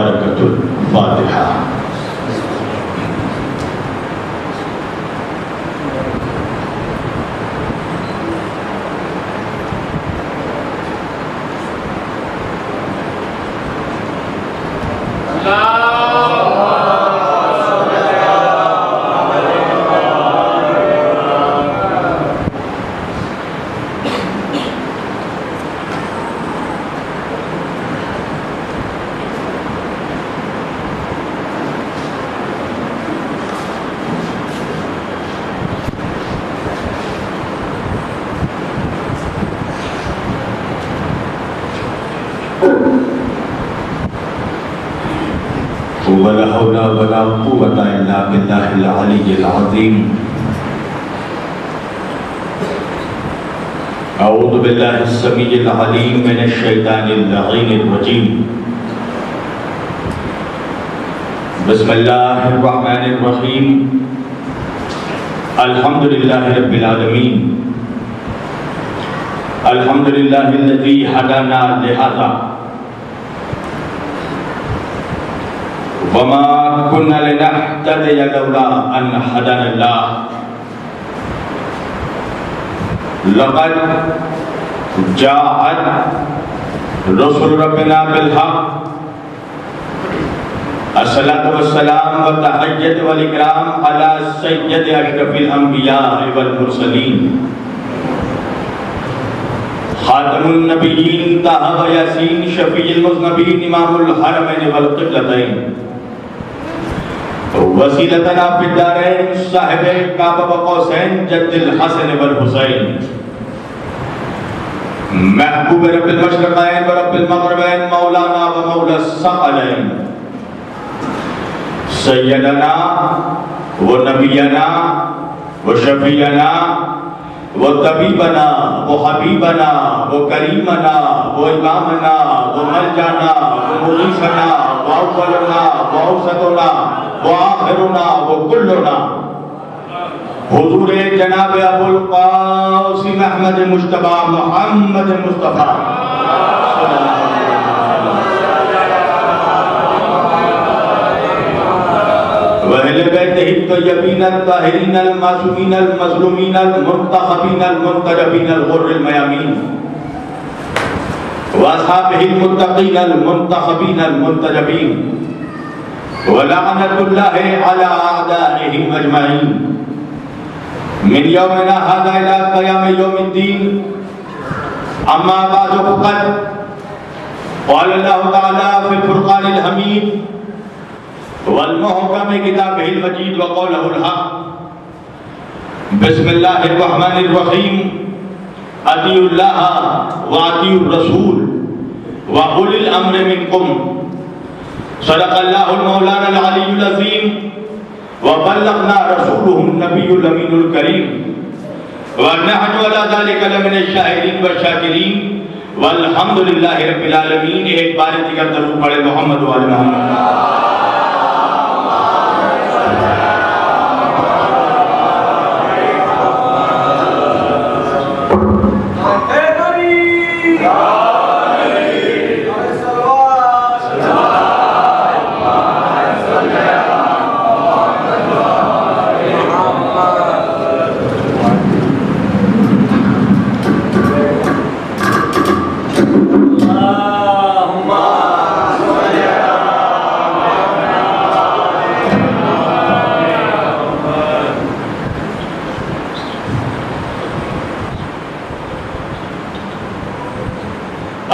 برکۃ الفاتحہ۔ ولا حول ولا قوة إلا بالله العلي العظيم۔ أعوذ بالله السميع العليم من الشيطان اللعين الرجيم۔ بسم الله الرحمن الرحيم۔ الحمد لله رب العالمين۔ الحمد لله الذي هدانا لهذا وما كنا لنهتدي لولا أن هدانا الله۔ لقد جاءت رسل ربنا بالحق۔ الصلاة والسلام والتحية والإكرام على سيد أشرف الأنبياء والمرسلين، خاتم النبيين طه وياسين، شفيع المذنبين، إمام الحرمين والقبلتين، وسیلتنا فی الدارین، صاحب کعبہ و قوسین، جد الحسن والحسین، محبوب رب المشرقین و رب المغربین، مولانا و مولا الثقلین، سیدنا و نبینا و شفیعنا و طبیبنا و حبیبنا و کریمنا و امامنا و ملجانا و مغیثنا و اولنا و اوسطنا وآخرنا وکلنا، حضور جناب ابو القاسم احمد مجتبی محمد مصطفیٰ وأہل بیتہ الطیبین الطاہرین المعصومین المظلومین المنتخبین المنتجبین الغر المیامین، وأصحابہ المتقین المنتخبین المنتجبین، ولعنة الله على أعدائهم أجمعين من يومنا هذا إلى قيام يوم الدين۔ أما بعد فقد قال الله تعالى في الفرقان الحميد والمحكم كتابه المجيد وقوله الحق، بسم الله الرحمن الرحيم، أطيعوا الله وأطيعوا الرسول وأولي الأمر منكم، صدق اللہ المولانا العلی العظیم وبلغنا رسوله النبی الامین الکریم ونحن على ذلك لمن الشاہدین والشاکرین والحمد للہ رب العالمین۔ ایک بار دیگر درود پڑھے محمد و آل محمد۔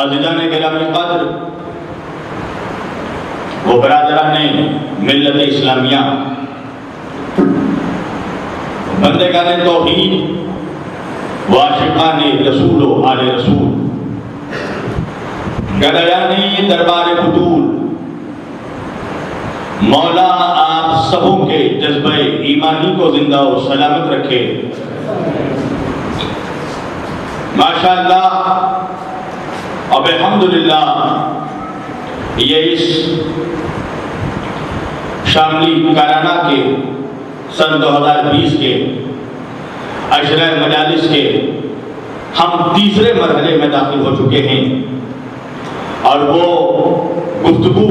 عزیزان گرامی قدر و برادران ملت اسلامیہ، بندگان توحید و عاشقان رسول و آل رسول، گدایان دربار بطول، مولا آپ سبوں کے جذبہ ایمانی کو زندہ و سلامت رکھے۔ ماشاءاللہ، اب الحمدللہ یہ اس شاملی کارانہ کے سن 2020 کے عشرہ مجالس کے ہم تیسرے مرحلے میں داخل ہو چکے ہیں، اور وہ گفتگو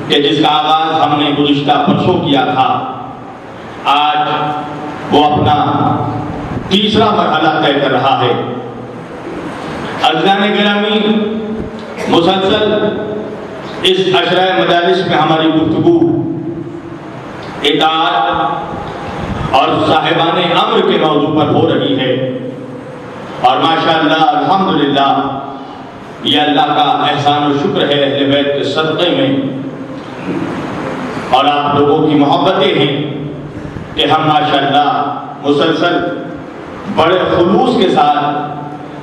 کہ جس کا آغاز ہم نے گزشتہ پرسوں کیا تھا، آج وہ اپنا تیسرا مرحلہ طے کر رہا ہے۔ عزیزان گرامی، مسلسل اس عشرہ مجالس میں ہماری گفتگو اطاعت اور صاحبان امر کے موضوع پر ہو رہی ہے، اور ماشاءاللہ الحمدللہ یہ اللہ کا احسان و شکر ہے اہل بیت کے صدقے میں اور آپ لوگوں کی محبتیں ہیں کہ ہم ماشاءاللہ مسلسل بڑے خلوص کے ساتھ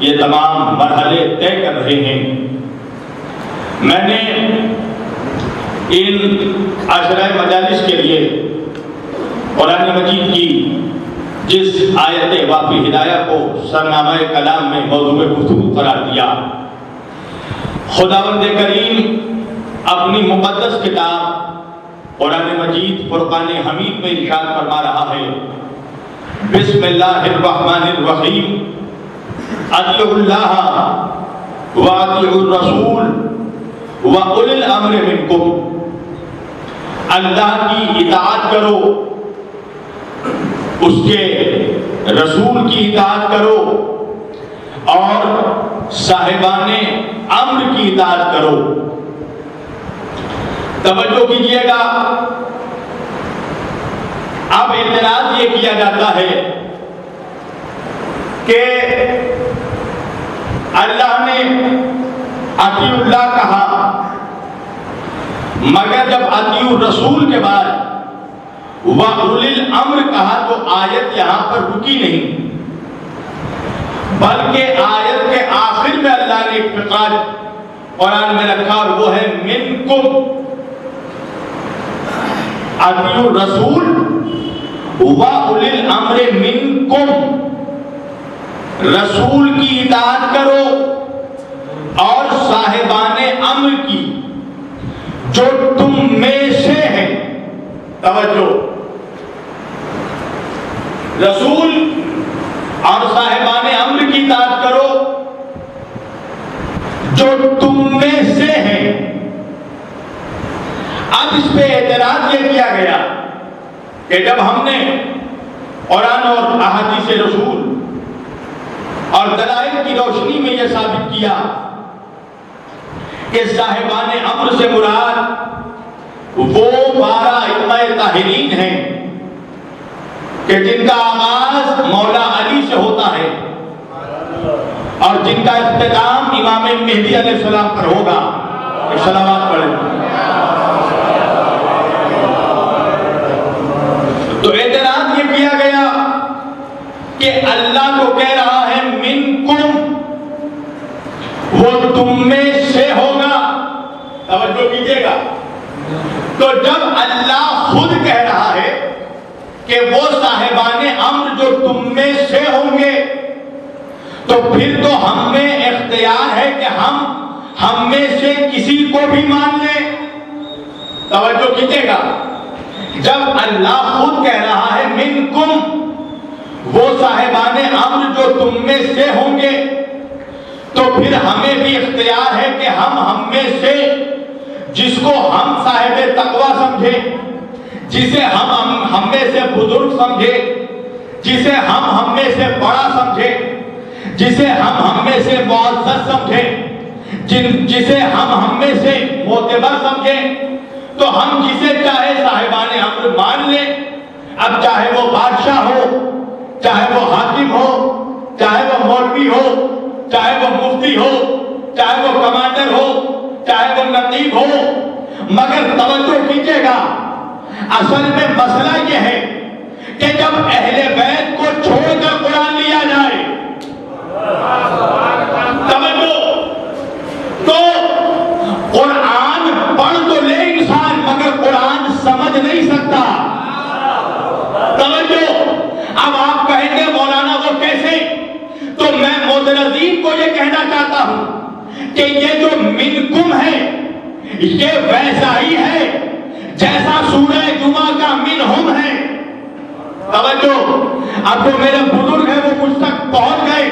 یہ تمام مرحلے طے کر رہے ہیں۔ میں نے ان عشرہ مجالس کے لیے قرآن مجید کی جس آیت واقعی ہدایہ کو سرنامہ کلام میں موضوع گفتگو قرار دیا، خداوند کریم اپنی مقدس کتاب قرآن مجید فرقان حمید میں ارشاد فرما رہا ہے، بسم اللہ الرحمن الرحیم، اطیعوا اللہ واطیعوا الرسول واولی الامر منکم۔ اللہ کی اطاعت کرو، اس کے رسول کی اطاعت کرو، اور صاحبان امر کی اطاعت کرو۔ توجہ کیجئے گا، اب اعتراض یہ کیا جاتا ہے کہ اللہ نے اطیعوا اللہ کہا، مگر جب اطیعوا الرسول کے بعد وَأُولِي الْأَمْرِ کہا تو آیت یہاں پر رکی نہیں، بلکہ آیت کے آخر میں اللہ نے ایک فقرہ قرآن میں رکھا، اور وہ ہے منکم، اطیعوا الرسول وَأُولِي الْأَمْرِ منکم، رسول کی اطاعت کرو اور صاحبان امر کی جو تم میں سے ہیں۔ توجہ، رسول اور صاحبان امر کی اطاعت کرو جو تم میں سے ہیں۔ اب اس پہ اعتراض یہ کیا گیا کہ جب ہم نے قرآن اور احادیث رسول اور دلائل کی روشنی میں یہ ثابت کیا کہ صاحبان امر سے مراد وہ 12 ائمہ طاہرین ہیں کہ جن کا آغاز مولا علی سے ہوتا ہے اور جن کا اختتام امام مہدی علیہ السلام پر ہوگا۔ صلوات پڑھیں۔ تو اعتراض یہ کیا گیا کہ اللہ تو کہہ رہا ہے منکم، وہ تم میں سے ہوگا۔ توجہ کیجئے گا، تو جب اللہ خود کہہ رہا ہے کہ وہ صاحبان امر جو تم میں سے ہوں گے، تو پھر تو ہم میں اختیار ہے کہ ہم میں سے کسی کو بھی مان لیں۔ توجہ کیجئے گا، جب اللہ خود کہہ رہا ہے منکم، وہ صاحبان امر جو تم میں سے ہوں گے، تو پھر ہمیں بھی اختیار ہے کہ ہم میں سے جس کو ہم صاحب تقوی سمجھیں، جسے ہم میں سے بزرگ سمجھیں، جسے ہم میں سے بڑا سمجھیں، جسے ہم میں سے معزز سمجھیں، جسے ہم میں سے معتبر سمجھیں، تو ہم جسے چاہے صاحبان امر مان لیں۔ اب چاہے وہ بادشاہ ہو، چاہے وہ حاکم ہو، چاہے وہ مولوی ہو، چاہے وہ مفتی ہو، چاہے وہ کمانڈر ہو، چاہے وہ نقیب ہو، مگر توجہ کیجئے گا، اصل میں مسئلہ یہ ہے کہ جب اہل بیت کو چھوڑ کر قرآن لیا جائے، توجہ، تو قرآن پڑھ تو لے انسان مگر قرآن سمجھ نہیں سکتا۔ توجہ، اب آپ کہیں گے مولانا وہ کیسے؟ تو میں معترضین کو یہ کہنا چاہتا ہوں کہ یہ جو منکم ہے یہ ویسا ہی ہے جیسا سورہ جمعہ کا منہم ہے۔ توجہ، اب جو میرے بزرگ ہیں وہ مجھ تک پہنچ گئے،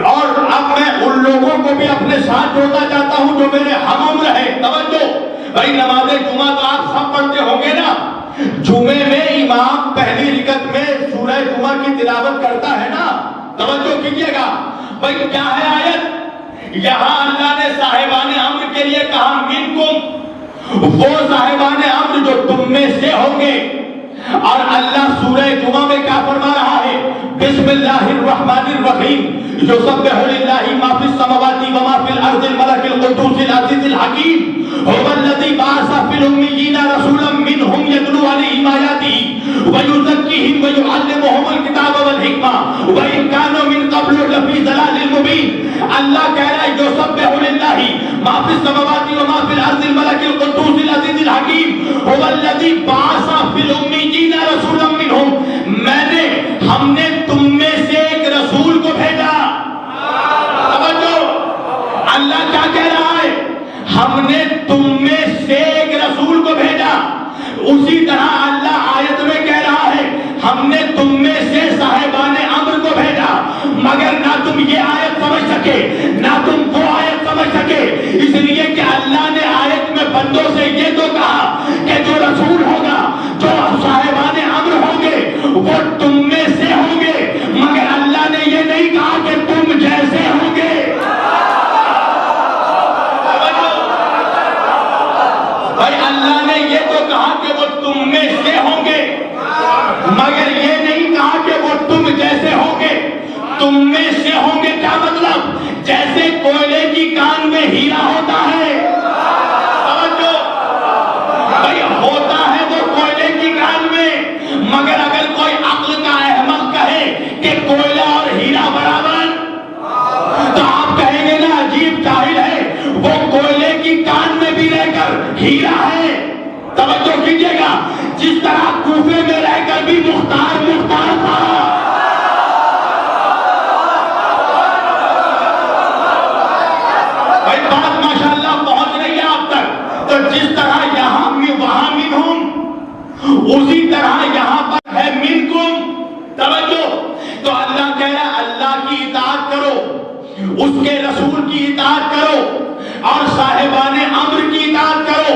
اور اب میں ان لوگوں کو بھی اپنے ساتھ جوڑنا چاہتا ہوں جو میرے ہم عمر ہیں۔ توجہ، بھائی نماز جمعہ تو آپ سب پڑھتے ہوں گے نا. جمعے میں امام پہلی رکعت میں سورہ جمعہ کی تلاوت کرتا ہے نا. توجہ کیجئے گا. بھائی کیا ہے آیت؟ یہاں اللہ نے صاحبان امر کے لیے کہا منکم، وہ صاحبان امر جو تم میں سے ہوں گے. اور اللہ سورہ جمعہ میں کیا فرما رہا ہے؟ بسم اللہ الرحمن الرحیم یسبح للہ ما فی السماوات و ما فی الارض الملک القدوس العزیز الحکیم هو الذی بعث فی الامیین رسولا منهم یتلو علیہم آیاتہ ویزکیہم ویعلمہم الکتاب والحکمہ وان کانوا من قبل لفی ضلال مبین. اللہ کہہ رہا ہے یسبح للہ ما فی السماوات و ما فی الارض الملک القدوس العزیز الحکیم هو الذی بعث فی الامیین رسولا منهم. ہم نے تم میں سے ایک رسول کو بھیجا. اللہ کیا کہہ رہا ہے؟ ہم نے تم میں سے ایک رسول کو بھیجا. اسی طرح اللہ آیت میں کہہ رہا ہے ہم نے تم میں سے صاحبان امر کو بھیجا. مگر نہ تم یہ آیت سمجھ سکے نہ تم وہ آیت سمجھ سکے، اس لیے کہ اللہ نے آیت میں بندوں سے یہ تو کہا کہ جو رسول ہوگا، جو صاحبان امر ہوں گے وہ تم میں سے ہوں گے، مگر اللہ نے یہ نہیں کہا کہ تم جیسے ہوں گے. بھائی اللہ نے یہ تو کہا کہ وہ تم میں سے ہوں گے، مگر یہ نہیں کہا کہ وہ تم جیسے ہوں گے. تم میں سے ہوں گے کیا مطلب؟ جیسے کوئلے کی کان میں ہیرا ہوتا ہے. بھائی ہوتا ہے وہ کوئلے کی کان میں، مگر اگر کوئی عقل کا احمق کہے کہ کوئلہ اور ہیرا برابر، تو آپ کہیں گے نا عجیب جاہل ہے، وہ کوئلے کی کان میں بھی رہ کر ہیرا ہے. توجہ کیجئے گا. جس طرح کوفے میں رہ کر بھی مختار مختار تھا، بھائی بات ماشاءاللہ پہنچ رہی ہے آپ تک. تو جس طرح یہاں وہاں منہم، اسی طرح یہاں پر ہے منکم. توجہ. تو اللہ کہہ رہا ہے اللہ کی اطاعت کرو، اس کے رسول کی اطاعت کرو اور صاحبان امر کی اطاعت کرو.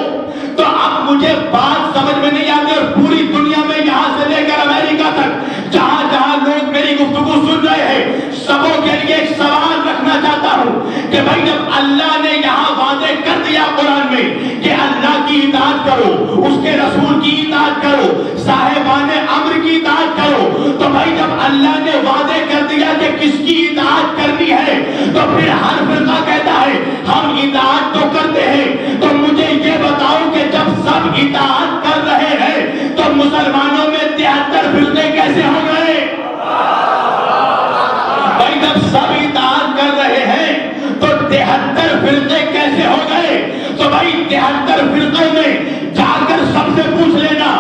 تو اب مجھے بات سمجھ میں نہیں آتی، اور پوری دنیا میں یہاں سے لے کر امریکہ تک جہاں جہاں لوگ میری گفتگو سن رہے ہیں، سبوں کے لیے ایک سوال رکھنا چاہتا ہوں کہ بھائی جب اللہ نے یہاں واضح کر دیا قرآن میں کہ اللہ کی اطاعت کرو، اس کے رسول کی اطاعت کرو، صاحبان امر کی اطاعت کرو، تو بھائی جب اللہ نے واضح کر دیا کہ کس کی اطاعت کرنی ہے، تو پھر ہر فرقہ کہتا ہے ہم اطاعت تو کرتے ہیں. تو مجھے یہ بتاؤ کہ جب سب اطاعت کر رہے ہیں تو مسلمانوں میں 73 فرقے کیسے ہو گئے؟ بھائی جب سب اطاعت کر رہے ہیں تو 73 فرقے کیسے ہو گئے؟ تو بھائی 73 فرقوں میں جا کر سب سے پوچھ لینا،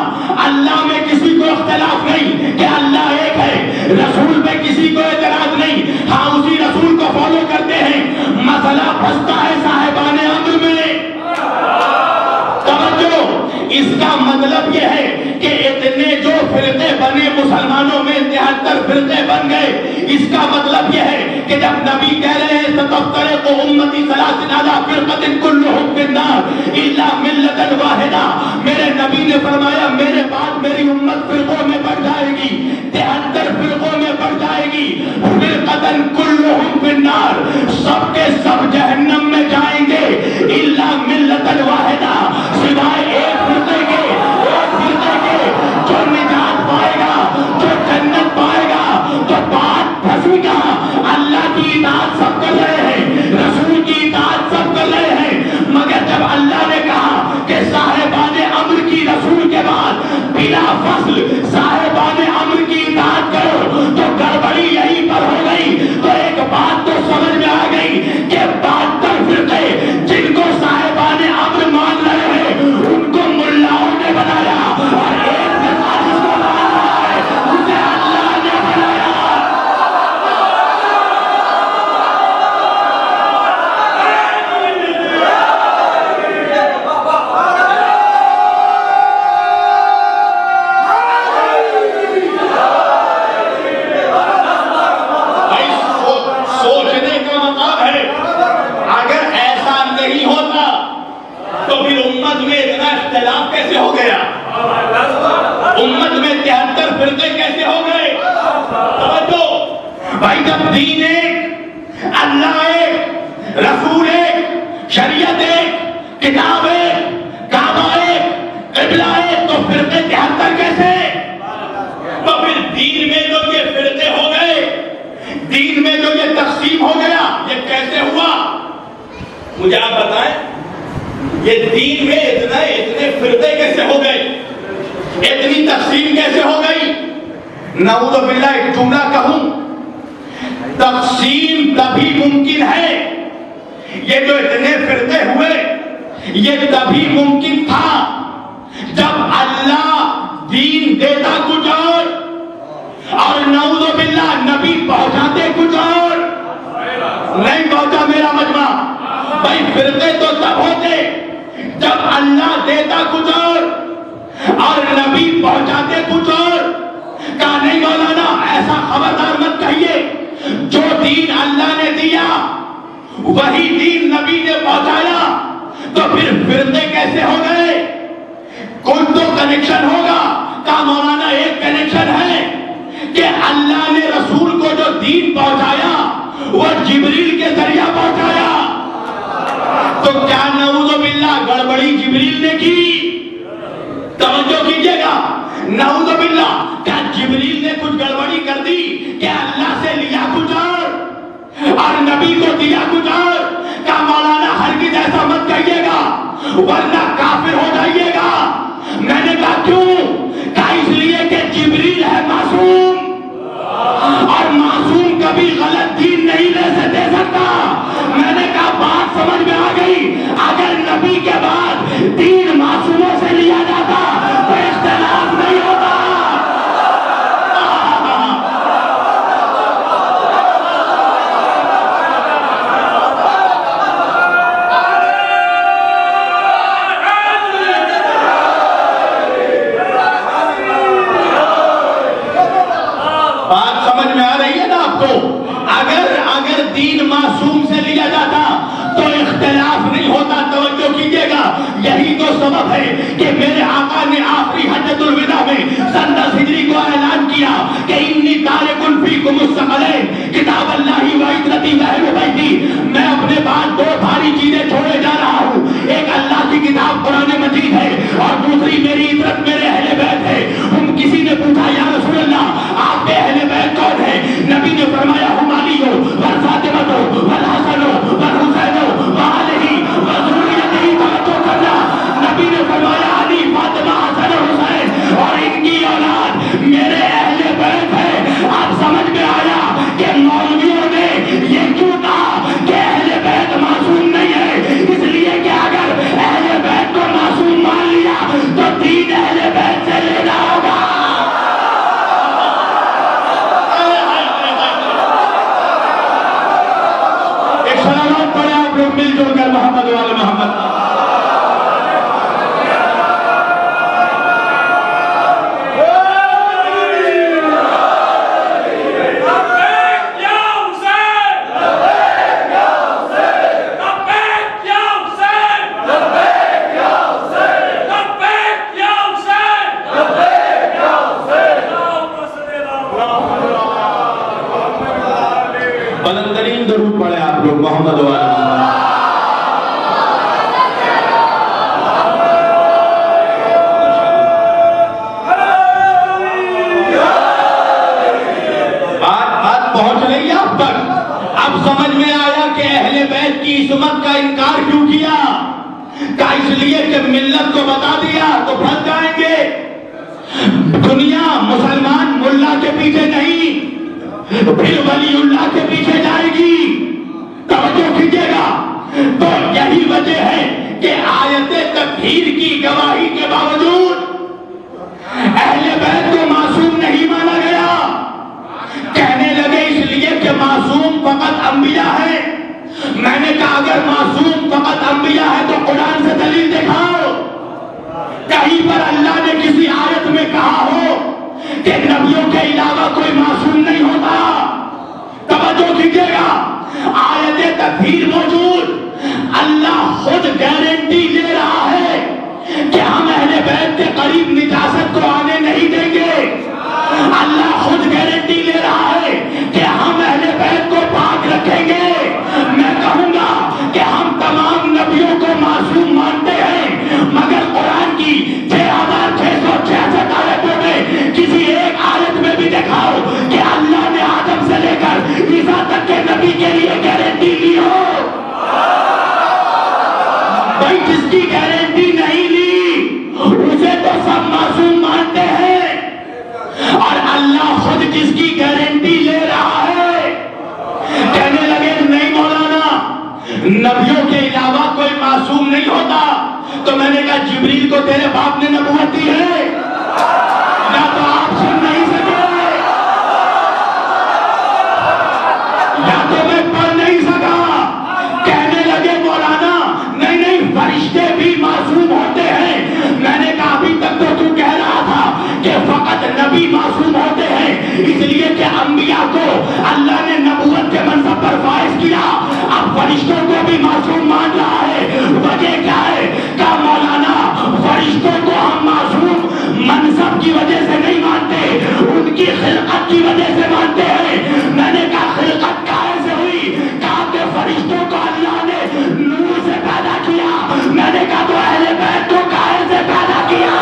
اللہ میں کسی کو اختلاف نہیں کہ اللہ ایک ہے، رسول میں کسی کو اعتراض نہیں، ہاں اسی رسول کو فالو کرتے ہیں. مسئلہ پھنستا ہے صاحبان امر میں. توجہ. اس کا مطلب یہ ہے کہ اتنے جو فرقے بنے مسلمانوں میں 73 فرقے بن گئے. اس کا مطلب یہ ہے کہ جب نبی کہہ رہے ہیں ستفترق امتی ثلاث علی فرقۃ کلھم فی النار الا ملۃ واحدہ، میرے نبی نے فرمایا میرے بعد میری امت فرقوں میں بڑھ جائے گی، 73 فرقوں میں بڑھ جائے گی. فرقۃ کلھم فی النار، سب کے سب جہنم میں جائیں گے، الا ملۃ واحدہ، سوائے ایک فرقے کے جو نجات پائے گا، جو جنت پائے گا. تو بات پھنسی کہاں؟ اللہ کی اطاعت سب کر رہے ہیں، رسول کی اطاعت سب کر رہے ہیں، مگر جب اللہ نے کہا کہ صاحبان امر کی رسول کے بعد بلا فصل صاحبان امر کی اطاعت کرو، تو گڑبڑی یہیں پر ہو گئی. تو ایک بات تو سمجھ میں آ گئی کہ 72 فرقے جن کو صاحبان امر مان امت میں اتنا اختلاف کیسے ہو گیا؟ امت میں 73 فرقے کیسے ہو گئے؟ توجہ بھائی، جب دین ایک، اللہ ایک، رسول ایک، شریعت ایک، کتاب ایک، کعبہ ایک، قبلہ ایک، تو فرقے 73 کیسے؟ تو پھر دین میں جو یہ فرقے ہو گئے، دین میں جو یہ تقسیم ہو گیا، یہ کیسے ہوا؟ مجھے آپ بتائیں، یہ دین میں اتنے فرقے کیسے ہو گئے، اتنی تقسیم کیسے ہو گئی؟ نعوذ باللہ ایک جملہ کہوں، تقسیم تبھی ممکن ہے، یہ جو اتنے فرقے ہوئے یہ تبھی ممکن تھا جب اللہ دین دیتا کچھ اور نعوذ باللہ نبی پہنچاتے کچھ اور۔ نہیں پہنچا میرا مجمع بھائی، فرقے تو تب ہوتے جب اللہ دیتا کچھ اور نبی پہنچاتے کچھ اور۔ کہا نہیں مولانا، ایسا خبردار مت کہیے، جو دین اللہ نے دیا وہی دین نبی نے پہنچایا، تو پھر فرقے کیسے ہو گئے؟ کچھ تو کنیکشن ہوگا۔ کہا مولانا ایک کنیکشن ہے کہ اللہ نے رسول کو جو دین پہنچایا وہ جبریل کے ذریعہ پہنچایا، تو کیا نعوذ باللہ گڑبڑی جبریل نے کی؟ توجہ کیجئے گا، نعوذ باللہ کیا جبریل نے کچھ گڑبڑی کر دی کہ اللہ سے لیا کچھ اور نبی کو دیا کچھ اور؟ کیا مولانا ہرگز ایسا مت کہیے گا ورنہ کافر ہو جائیے گا۔ میں نے کہا کیوں؟ کہا اس لیے کہ جبریل ہے معصوم، اور معصوم کبھی غلط دین نہیں دے سکتا۔ میں نے کہا بات سمجھ میں آ گئی، اگر نبی کے بعد دین معصوموں سے لیا جاتا تو اختلاف نہیں ہوتا۔ اگر دین معصوم سے لیا جاتا تو اختلاف نہیں ہوتا۔ توجہ کیجئے گا، یہی تو سبب ہے کہ میرے آقا نے آخری حجۃ الوداع میں سن 10 ہجری کو اعلان کیا کہ انی تارک فیکم الثقلین کتاب اللہ و عترتی واہل بیتی، میں اپنے بعد دو بھاری چیزیں چھوڑے جا رہا ہوں، ایک اللہ کی کتاب قرآن مجید ہے اور دوسری میری عترت میرے اہل بیت ہے۔ ہم کسی نے پوچھا یا رسول اللہ آپ کے اہل بیت کون ہے؟ نبی نے فرمایا ہم علی والفاطمہ والحسن والحسین وعلیہ وذریتہ۔ توجہ کرنا، نبی نے فرمایا علی، فاطمہ، حسن اور حسین اور ان کی اولاد میرے اہل بیت ہے۔ اب سمجھ میں آیا کہ مولویوں نے یہ کیوں کہا کہ اہل بیت معصوم نہیں ہے، اس لیے کہ اگر اہل بیت کو معصوم مان لیا تو دین اہل بیت سے لینا ہوگا۔ ایک سلامات پڑھیں آپ لوگ مل جل کر محمد والے محمد۔ بلندرین درود پڑھیں آپ لوگ محمد والے محمد۔ بات پہنچ رہی ہے اب تک؟ اب سمجھ میں آیا کہ اہل بیت کی عصمت کا انکار کیوں کیا؟ کہ اس لیے کہ ملت کو بتا دیا تو پھنس جائیں گے۔ دنیا مسلمان ملا کے پیچھے نہیں، پھر ولی اللہ کے پیچھے جائے گی۔ توجہ کیجئے گا، تو یہی وجہ ہے کہ آیت تطہیر کی گواہی کے باوجود اہل بیت کو معصوم نہیں مانا گیا۔ کہنے لگے اس لیے کہ معصوم فقط انبیاء ہیں۔ میں نے کہا اگر معصوم فقط انبیاء ہے تو قرآن سے دلیل دکھاؤ، کہیں پر اللہ نے کسی آیت میں کہا ہو کہ نبیوں کے علاوہ کوئی معصوم نہیں ہوتا۔ توجہ کیجئے گا، آیت تطہیر موجود، اللہ خود گارنٹی لے رہا ہے قریب نجاست کو آنے نہیں دیں گے. اللہ خود گارنٹی لے رہا ہے کہ ہم اہل بیت کو پاک رکھیں گے. میں کہوں گا کہ ہم تمام نبیوں کو معصوم مانتے ہیں، مگر قرآن کی 6666 آیتوں میں کسی ایک آیت میں بھی دکھاؤ کہ اللہ نے آدم سے لے کر عیسیٰ تک کے نبی کے لیے گارنٹی لی ہو. بھائی جس کی گارنٹی نہیں لی اسے تو سب معصوم مانتے ہیں، اور اللہ خود جس کی گارنٹی لے رہا ہے. کہنے لگے نہیں مولانا، نبیوں کے علاوہ کوئی معصوم نہیں ہوتا. تو میں نے کہا جبریل کو تیرے باپ نے نبوت دی ہے؟ یا تو آپ سن نہیں سکے، یا تو میں پڑھ نہیں سکا. کہنے لگے مولانا نہیں فرشتے بھی معصوم ہوتے ہیں. میں نے کہا ابھی تک تو کہہ رہا تھا کہ فقط نبی معصوم ہوتے ہیں، اس لیے کہ انبیاء کو اللہ نے نبوت کے منصب پر فائز کیا. اب فرشتوں کو بھی معصوم مان رہا ہے. وجہ کیا ہے؟ کہا مولانا فرشتوں کو ہم معصوم منصب کی وجہ سے نہیں مانتے، ان کی خلقت کی وجہ سے مانتے ہیں. میں نے کہا خلقت کہاں سے ہوئی؟ کہا کہ فرشتوں کو اللہ نے نور سے پیدا کیا. میں نے کہا تو اہل بیت کو کہاں سے پیدا کیا؟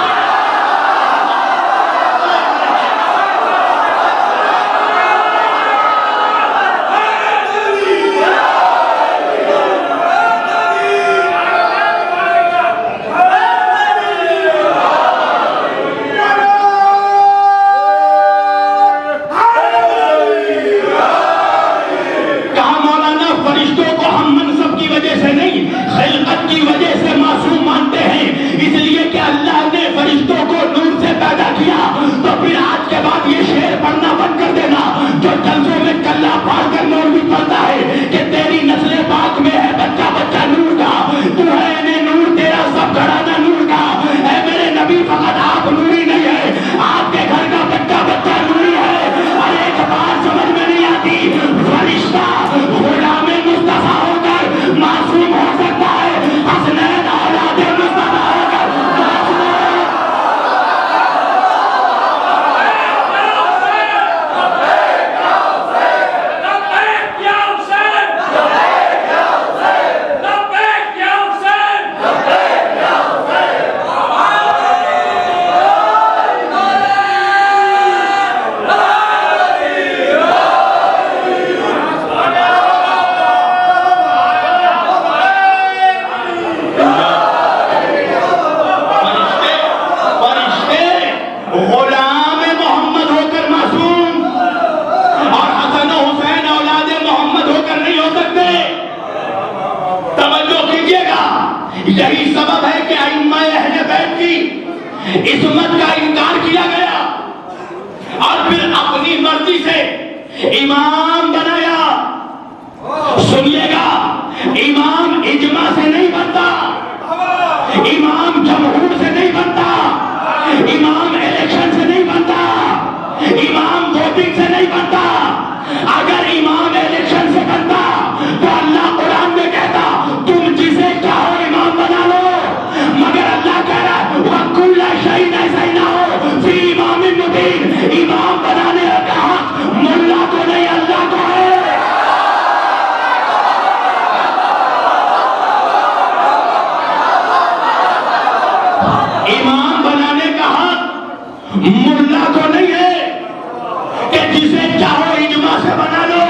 یہی سبب ہے کہ ائمہ اہل بیت کی عصمت کا انکار کیا گیا اور پھر اپنی مرضی سے امام بنایا. سنیے گا، امام اجماع سے نہیں بنتا، امام جمہور سے نہیں بنتا، امام الیکشن سے نہیں بنتا، امام ووٹنگ سے نہیں بنتا. اگر امام الیکشن سے بنتا تو اللہ قرآن میں کہتا تم جسے چاہو امام بنا لو، مگر اللہ کہہ رہا ہے وَكُلَّ شَيْءٍ أَحْصَيْنَاهُ فِي إِمَامٍ مُبِينٍ. امام بنانے کا حق ملا کو نہیں، اللہ کو ہے. امام بنانے کا حق ملا کو نہیں ہے کہ جسے چاہو اجماع سے بنا لو،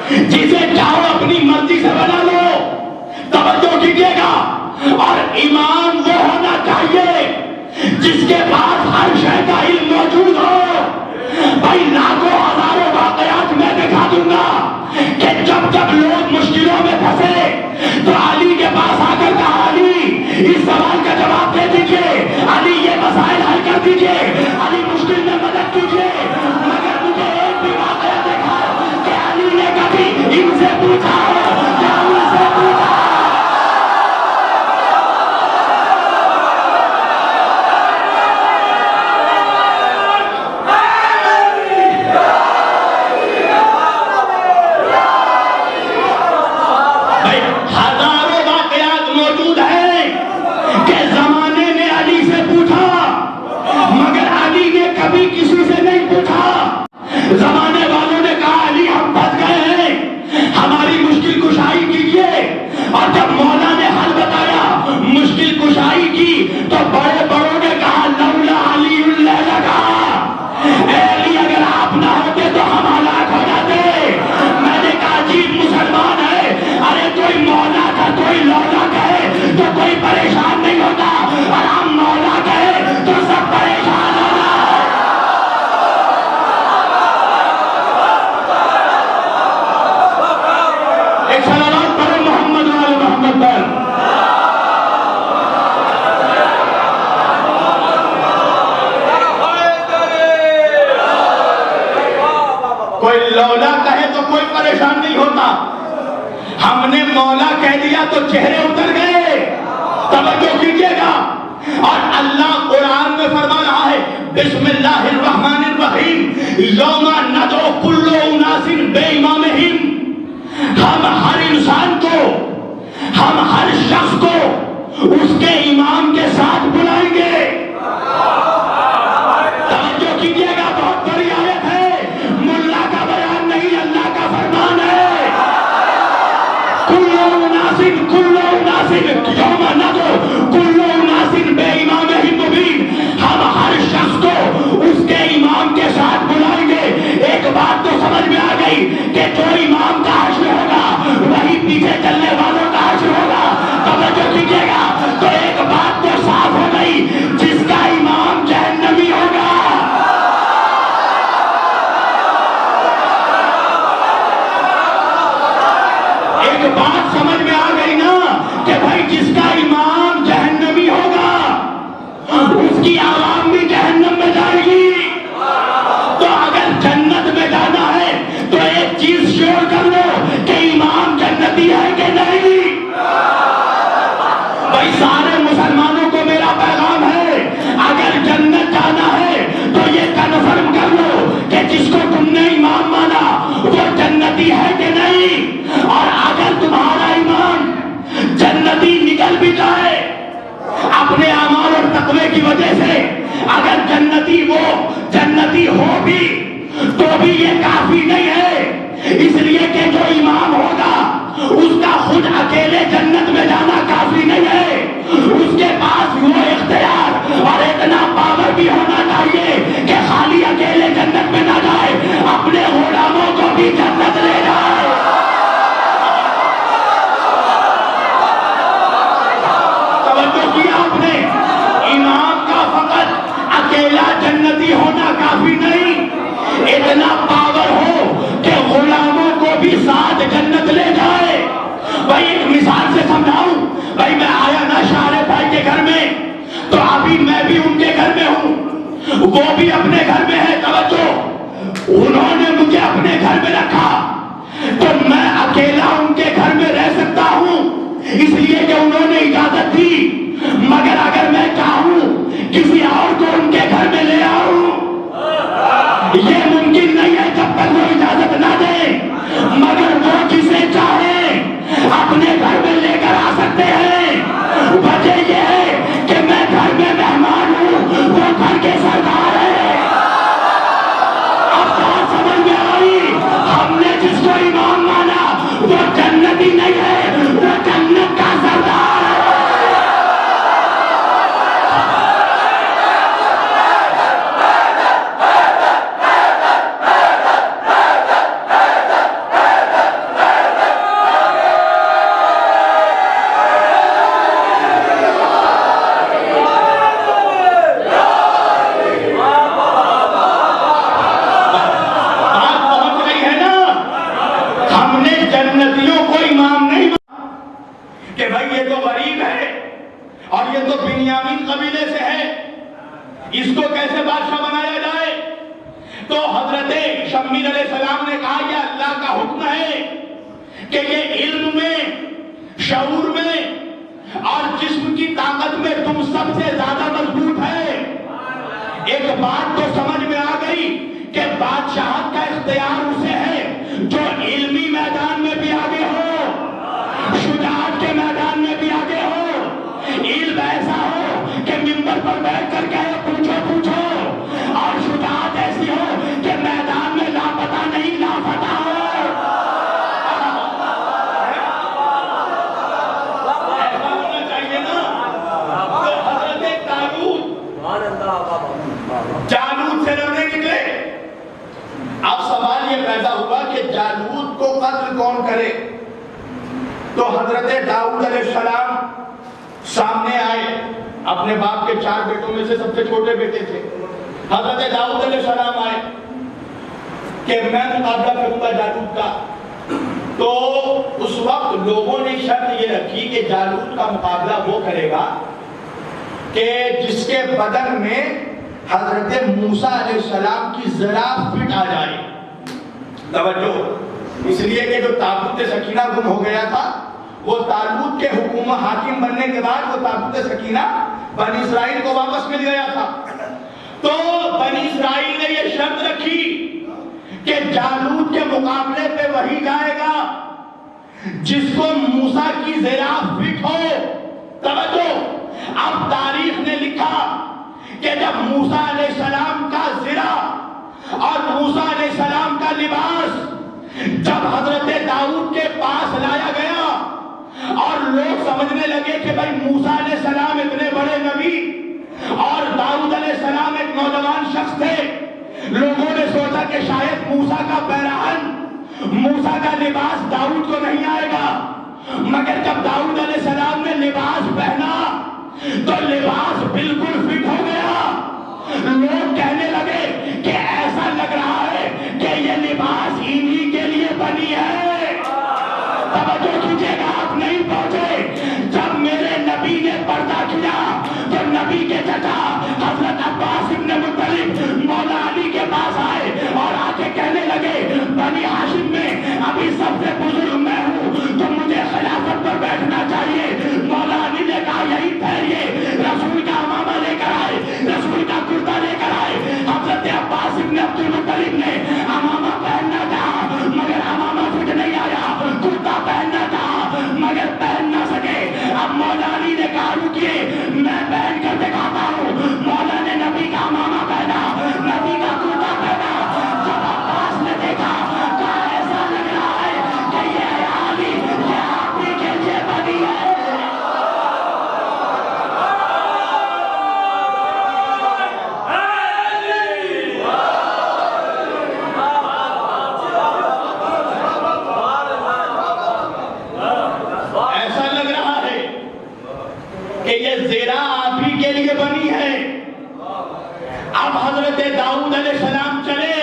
جسے چاہو اپنی مرضی سے بنا لو. توجہ کیجیے گا. اور امام وہ ہونا چاہیے جس کے پاس ہر شے کا علم موجود ہو. بھائی لاکھوں ہزاروں واقعات میں دکھا دوں گا کہ جب جب لوگ مشکلوں میں پھنسے تو علی کے پاس آ کر کہا علی اس سوال کا جواب دے دیجئے، علی یہ مسائل حل کر دیجئے، علی مشکل میں مدد کیجئے. مگر مجھے ایک بھی واقعہ دیکھا کہ علی نے کبھی ان سے پوچھا ہو یا ان سے پوچھا. پریشان نہیں ہوتا. ہم نے مولا کہہ دیا تو چہرے اتر گئے. توجہ کیجئے گا. اور اللہ قرآن میں فرما رہا ہے بسم اللہ الرحمن الرحیم یوم ندعو کل اناس بامامہم. ہم ہر انسان کو، ہم ہر شخص کو اس کے امام کے ساتھ بلائیں گے. توجہ کیجئے گا، بہت بڑی آیت ہے، ملا کا بیان نہیں، اللہ کا فرمان ہے. کل اناس یوم ندعو کل اناس بامامہم مبین. ہم ہر شخص کو اس کے امام کے ساتھ بلائیں گے. ایک بات تو سمجھ میں آ گئی کہ جو امام کا حشر ہوگا وہی پیچھے چلنے والوں کا حشر ہوگا. توجہ کیجئے گا. تو ایک بات تو صاف ہو گئی، جس کا امام جہنمی ہوگا. ایک بات سمجھ میں آ گئی نا کہ بھائی جس کا امام جہنمی ہوگا اس کی عوام بھی جہنم میں جائے گی. تو اگر جنت میں جانا ہے تو ایک چیز شیور کر لو کہ امام جنتی ہے کہ نہیں. بھائی سارے مسلمانوں کو میرا پیغام ہے، اگر جنت جانا ہے تو یہ کنفرم کر لو کہ جس کو تم نے امام مانا وہ جنتی ہے کہ نہیں. اور اگر تمہارا امام جنتی نکل بھی جائے اپنے اعمال اور تقوی کی وجہ سے، اگر جنتی ہو بھی تو بھی یہ کافی نہیں ہے. اس لیے کہ جو امام ہوگا اس کا خود اکیلے جنت میں جانا کافی نہیں ہے. اس کے پاس وہ اختیار اور اتنا پاور بھی ہونا چاہیے کہ خالی اکیلے جنت میں نہ جائے، اپنے غلاموں کو بھی جنت لے جائے. توجہ کیا آپ نے؟ امام کا فقط اکیلا جنتی ہونا کافی نہیں، اتنا پاور ہو کہ غلاموں کو بھی ساتھ جنت لے جائے. بھائی ایک مثال سے سمجھاؤں. بھائی میں آیا نا شارے بھائی کے گھر میں، تو ابھی میں بھی ان کے گھر میں ہوں، وہ بھی اپنے گھر میں ہے. توجہ، انہوں نے مجھے اپنے گھر میں رکھا تو میں اکیلا ان کے گھر میں رہ سکتا ہوں اس لیے کہ انہوں نے اجازت دی. مگر اگر میں چاہوں کسی اور کو ان کے گھر میں لے آؤں یہ ممکن نہیں ہے جب تک وہ اجازت نہ دے. مگر وہ جسے چاہے اپنے گھر میں لے کر آ سکتے ہیں. وجہ یہ ہے کہ میں گھر میں مہمان ہوں، وہ گھر کے سردار ہے. اب بات سمجھ میں آئی؟ ہم نے جس کو امام مانا وہ جنتی نہیں ہے، وہ جنت کا سردار ہے. اس کو کیسے بادشاہ بنایا جائے؟ تو حضرت شمیر علیہ السلام نے کہا یہ اللہ کا حکم ہے کہ یہ علم میں، شعور میں اور جسم کی طاقت میں تم سب سے زیادہ مضبوط ہے. ایک بات تو سمجھ میں آ گئی کہ بادشاہت کا اختیار اسے ہے جو علمی میدان میں بھی آگے ہو، شجاعت کے میدان میں بھی آگے ہو، علم ایسا ہو کہ منبر پر بیٹھ کر کہے پوچھو، اور شجاعت ایسی ہو کہ میدان میں لاپتہ نہیں لاپتہ ہو. ایسا ہونا چاہیے نا. حضرت جالوت سے لڑنے نکلے. اب سوال یہ پیدا ہوا کہ جالوت کو قتل کون کرے؟ تو حضرت داؤد علیہ السلام سامنے آئے. اپنے باپ کے 4 بیٹوں میں سے سب سے چھوٹے بیٹے تھے. حضرت داؤد علیہ السلام آئے کہ میں مقابلہ کروں گا جالوت کا. تو اس وقت لوگوں نے شرط یہ رکھی کہ جالوت کا مقابلہ وہ کرے گا کہ جس کے بدن میں حضرت موسیٰ علیہ السلام کی ذرا فٹ آ جائے. توجہ، اس لیے کہ جو تابوت سکینہ گم ہو گیا تھا، وہ طالوت کے حکومت حاکم بننے کے بعد وہ تابوت سکینہ بنی اسرائیل کو واپس مل گیا تھا۔ تو بنی اسرائیل نے یہ شرط رکھی کہ جالوت کے مقابلے پہ وہی جائے گا جس کو موسیٰ کی زرہ فٹ ہو۔ توجہ، اب تاریخ نے لکھا کہ جب موسیٰ علیہ السلام کا زرہ اور موسیٰ علیہ السلام کا لباس جب حضرت داؤد کے پاس لایا گیا اور لوگ سمجھنے لگے کہ بھائی موسیٰ علیہ السلام اتنے بڑے نبی اور داؤد علیہ السلام ایک نوجوان شخص تھے، لوگوں نے سوچا کہ شاید موسیٰ کا پیراہن، موسیٰ کا لباس داؤد کو نہیں آئے گا، مگر جب داؤد علیہ السلام نے لباس پہنا تو لباس بالکل فٹ ہو گیا۔ لوگ کہنے لگے کہ ایسا لگ رہا ہے کہ یہ لباس انہی کے لیے بنی ہے۔ توجہ کیجئے گا، آپ نہیں پہنچے۔ جب میرے نبی نے پردہ کیا تو نبی کے چچا حضرت عباس ابن مطلب مولا علی کے پاس آئے اور آ کے کہنے لگے بنی ہاشم میں ابھی سب سے بزرگ میں ہوں تو مجھے خلافت پر بیٹھنا چاہیے۔ مولا علی نے کہا یہی ٹھہریے، رسول کا امامہ لے کر آئے، رسول کا کرتا لے کر آئے۔ حضرت عباس ابن عبد المطلب نے امامہ پہننا چاہا مگر امامہ فٹ نہیں آیا، کرتا پہننا چاہا مگر پہن نہ سکے۔ اب مولا علی نے کہا رکیے میں پہن کر دکھاتا ہوں۔ مولا نے نبی کا امامہ پہنا، نبی کا کرتا پہنا۔ جب عباس نے دیکھا کہا ایسا لگ رہا ہے کہ یہ علی یہ آپ ہی کے لیے بنی ہے۔ ایسا لگ رہا ہے کہ یہ زیرہ آپ ہی کے لیے بنی ہے۔ اب حضرت داؤد علیہ السلام چلے۔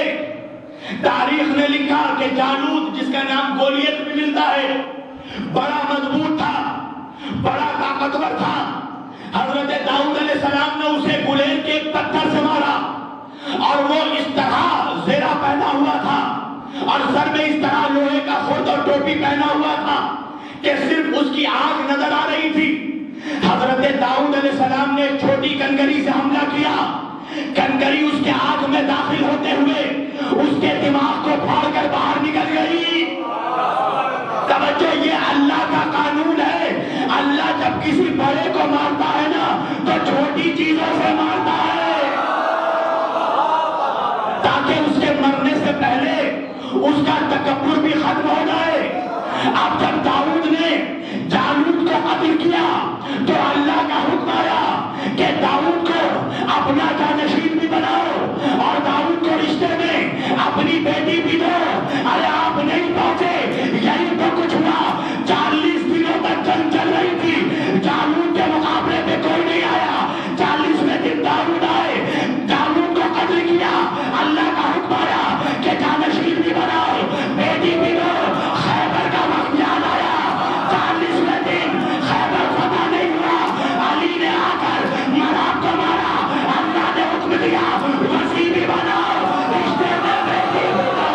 تاریخ نے لکھا کہ جالوت جس کا نام گولیت بھی ملتا ہے، بڑا مضبوط تھا، بڑا طاقتور تھا۔ حضرت داؤد علیہ السلام نے اسے گلیل کے ایک پتھر سے مارا اور وہ اس طرح زیرہ پہنا ہوا تھا اور سر میں اس طرح لوہے کا خود اور ٹوپی پہنا ہوا تھا کہ صرف اس کی آنکھ نظر آ رہی تھی۔ حضرت داؤد علیہ السلام نے ایک چھوٹی کنگری سے حملہ کیا، کنگری اس کے آنکھ میں داخل ہوتے ہوئے اس کے دماغ کو پھاڑ کر باہر نکل گئی۔ توجہ، یہ اللہ کا قانون ہے۔ اللہ جب کسی بڑے کو مارتا ہے نا تو چھوٹی چیزوں سے مارتا ہے تاکہ اس کے مرنے سے پہلے اس کا تکبر بھی ختم ہو جائے۔ اب جب داؤد نے جالوت کو قتل کیا تو اللہ کا حکم آیا کہ داؤد کو اپنا جانشین بھی بناؤ اور داؤد کو رشتے میں اپنی بیٹی بھی دو۔ ارے آپ نہیں پہنچے، یہی تو کچھ ہوا۔ 40 دنوں تک جنگ چل رہی تھی، جالوت کے مقابلے پہ کوئی نہیں آیا۔ 40ویں دن داؤد آئے، جالوت کو قتل کیا۔ اللہ کا حکم آیا کہ جانشین بھی بناؤ، بیٹی بھی دو۔ خیبر کا وقت یاد آیا، 40ویں دن خیبر فتح نہیں ہوا۔ علی نے آ کر مراب کو مارا، اللہ نے حکم دیا وسیع بھی بناؤ، رشتے میں بیٹی بھی دو۔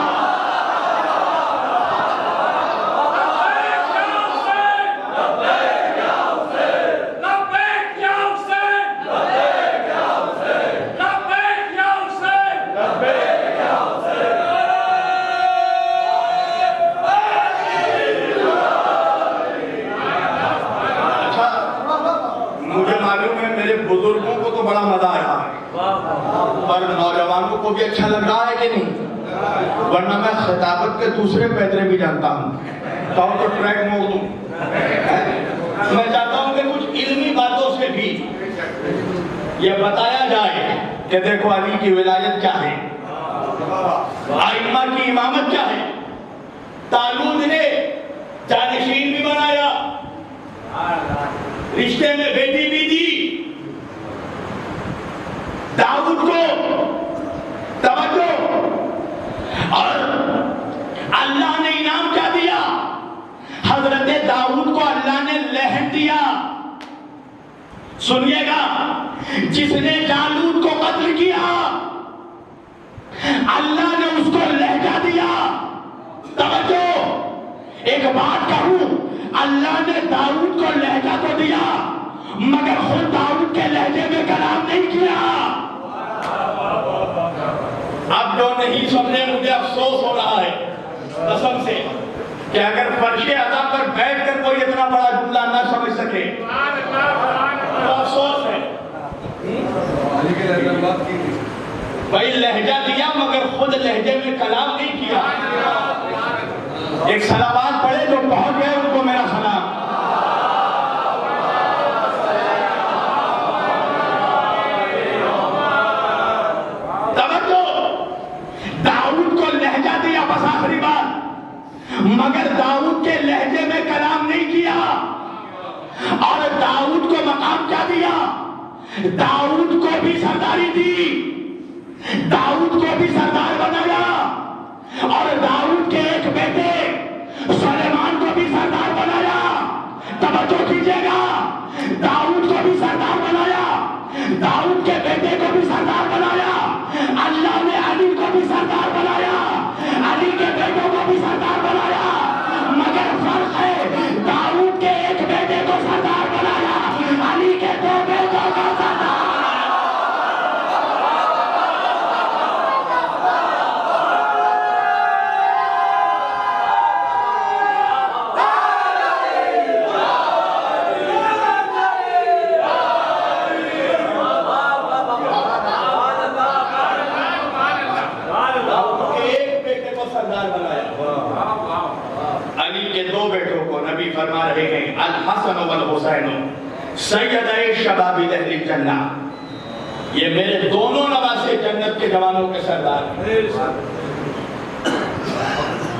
بزرگوں کو تو بڑا مزہ آ رہا ہے اور نوجوانوں کو بھی اچھا لگ رہا ہے کہ نہیں؟ ورنہ میں خطابت کے دوسرے پیدرے بھی جانتا ہوں، کہوں تو ٹریک موڑ دوں۔ میں چاہتا ہوں کہ کچھ علمی باتوں سے بھی یہ بتایا جائے کہ دیکھو علی کی ولایت کیا ہے، ائمہ کی امامت کیا ہے۔ طالوت نے جانشین بھی بنایا، رشتے میں بیٹی بھی دی۔ داؤد کو توجہ، اور اللہ نے انعام کیا دیا؟ حضرت داؤد کو اللہ نے لہن دیا۔ سنیے گا، جس نے جالوت کو قتل کیا اللہ نے اس کو لہجہ دیا۔ توجہ، ایک بات کہوں، اللہ نے داؤد کو لہجہ تو دیا مگر خود داؤد کے لہجے میں کلام نہیں کیا۔ اب جو نہیں سمجھے مجھے افسوس ہو رہا ہے قسم سے کہ اگر فرش عطا پر بیٹھ کر کوئی اتنا بڑا جملہ نہ سمجھ سکے تو افسوس ہے۔ بھائی لہجہ دیا مگر خود لہجے میں کلام نہیں کیا۔ ایک صلوات پڑھے جو پہنچ گئے ان کو میرا سلام۔ بس آخری بات، مگر داؤد کے لہجے میں کلام نہیں کیا، اور داؤد کو مقام کیا دیا؟ داؤد کو بھی سرداری دی، داؤد کو بھی سردار بنایا، اور داؤد کے ایک بیٹے سلیمان کو بھی سردار بنایا۔ توجہ کیجیے گا، داؤد کو بھی سردار بنایا، داؤد کے بیٹے کو بھی سردار بنایا، اللہ نے علی کو بھی سردار بنایا، علی کے بیٹوں کو بھی سردار بنایا، مگر فرق ہے داؤد کے ایک بیٹے کو سردار بنایا، علی کے دو بیٹوں کو سردار۔ فرما رہے ہیں الحسن والحسین سیدی شباب اہل الجنہ، یہ میرے دونوں نواسے جنت کے جوانوں کے سردار ہیں۔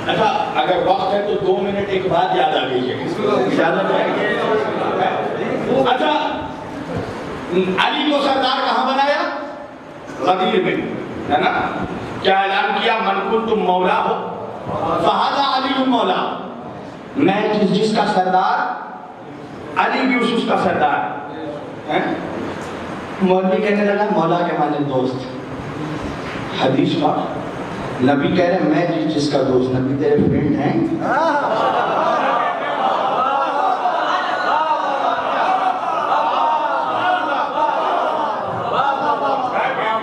اچھا اگر وقت ہے تو 2 منٹ ایک بات یاد آ گئی ہے، اجازت ہے؟ اچھا علی کو سردار کہاں بنایا؟ غدیر میں، ہے نا؟ کیا اعلان کیا؟ من کنتم مولا ہو فہذا علی مولا، میں جس کا سردار علی بھی اس کا سردار۔ مولوی کہنے لگا مولا کے معنی دوست، حدیث کا نبی کہہ رہے میں جس کا دوست، نبی تیرے فرینڈ ہیں؟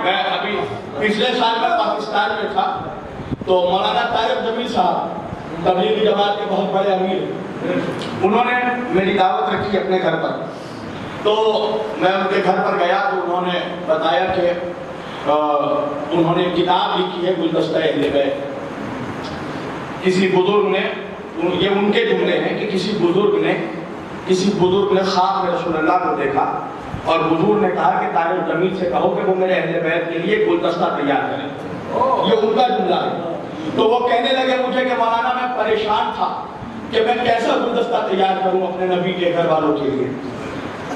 میں ابھی پچھلے سال میں پاکستان میں تھا تو مولانا طارق جمیل صاحب تبلیغی جماعت کے بہت بڑے امیر، انہوں نے میری دعوت رکھی اپنے گھر پر، تو میں ان کے گھر پر گیا تو انہوں نے بتایا کہ انہوں نے کتاب لکھی ہے گلدستہ اہل بیت۔ کسی بزرگ نے، یہ ان کے جملے ہیں کہ کسی بزرگ نے خواب میں رسول اللہ کو دیکھا اور بزرگ نے کہا کہ طارق جمیل سے کہو کہ وہ میرے اہل بیت کے لیے گلدستہ تیار کریں، یہ ان کا جملہ ہے۔ تو وہ کہنے لگے مجھے کہ مولانا میں پریشان تھا کہ میں کیسا گلدستہ تیار کروں اپنے نبی کے گھر والوں کے لیے،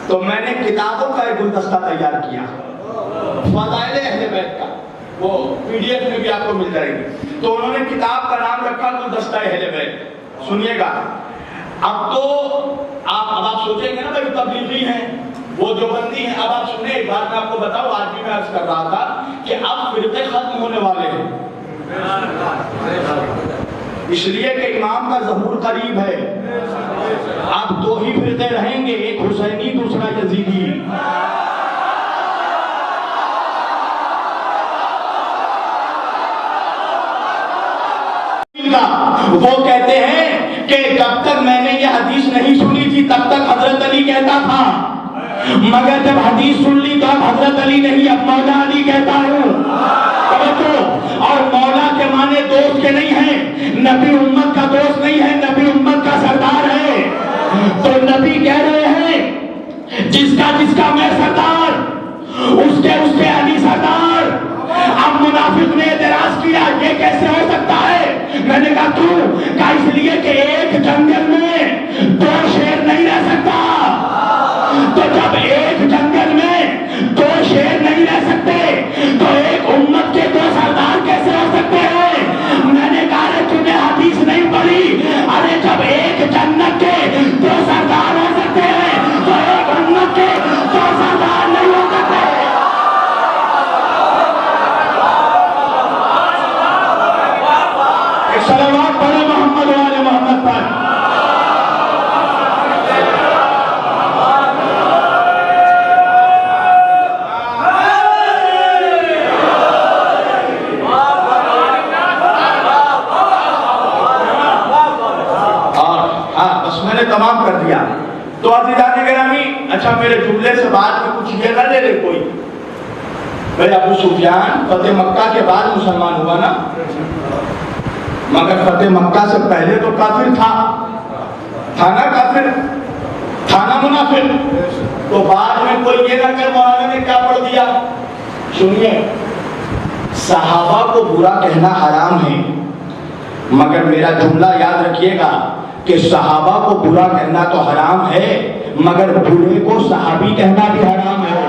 تو میں نے کتابوں کا ایک گلدستہ تیار کیا، فضائل اہل بیت کا، وہ PDF میں بھی آپ کو مل جائے گی۔ تو انہوں نے کتاب کا نام رکھا گلدستہ اہل بیت۔ سنیے گا، اب تو آپ سوچیں گے نا بھائی تبلیغی ہیں وہ جو بندی ہیں، اب آپ سنیں ایک بات میں آپ کو بتاؤں، آج بھی میں عرض کر رہا تھا کہ اب فرقے ختم ہونے والے ہیں، اس لیے کہ امام کا ظہور قریب ہے۔ اب 2 ہی فرقے رہیں گے، ایک حسینی دوسرا یزیدی۔ وہ کہتے ہیں کہ جب تک میں نے یہ حدیث نہیں سنی تھی تب تک حضرت علی کہتا تھا، مگر جب حدیث سن لی تو اب حضرت علی نہیں، اب مولا علی کہتا ہوں۔ اور مولا کے معنی دوست کے نہیں ہیں، نبی امت کا دوست نہیں ہے، نبی امت کا سردار ہے۔ تو نبی کہہ رہے ہیں جس کا میں سردار، اس کے علی سردار۔ اب منافق نے اعتراض کیا یہ کیسے ہو سکتا ہے؟ میں نے کہا کیوں؟ اس لیے کہ ایک جنگل میں 2 شیر نہیں رہ سکتا، تو جب ایک جنگل میں 2 شیر نہیں رہ سکتے تو ایک امت کے 2 سردار کیسے ہو سکتے ہیں؟ میں نے کہا تم نے حدیث نہیں پڑھی، ارے جب ایک جنت کے 2 سردار ہو سکتے ہیں تو ایک امت کے 2 سردار نہیں ہو سکتے۔ صلوات پڑھے محمد والے محمد پر۔ اچھا میرے جملے سے بعد میں کچھ یہ نہ لے لے کوئی. بھائی ابو سفیان فتح مکہ کے بعد مسلمان ہوا نا, مگر فتح مکہ سے پہلے تو کافر تھا نا, کافر تھا نا, منافق. تو بعد میں کوئی یہ نہ کہ مولانا نے کیا پڑھ دیا. سنیے, صحابہ کو برا کہنا حرام ہے, مگر میرا جملہ یاد رکھیے گا کہ صحابہ کو برا کہنا تو حرام ہے, مگر برے کو صحابی کہنا بھی حرام ہے.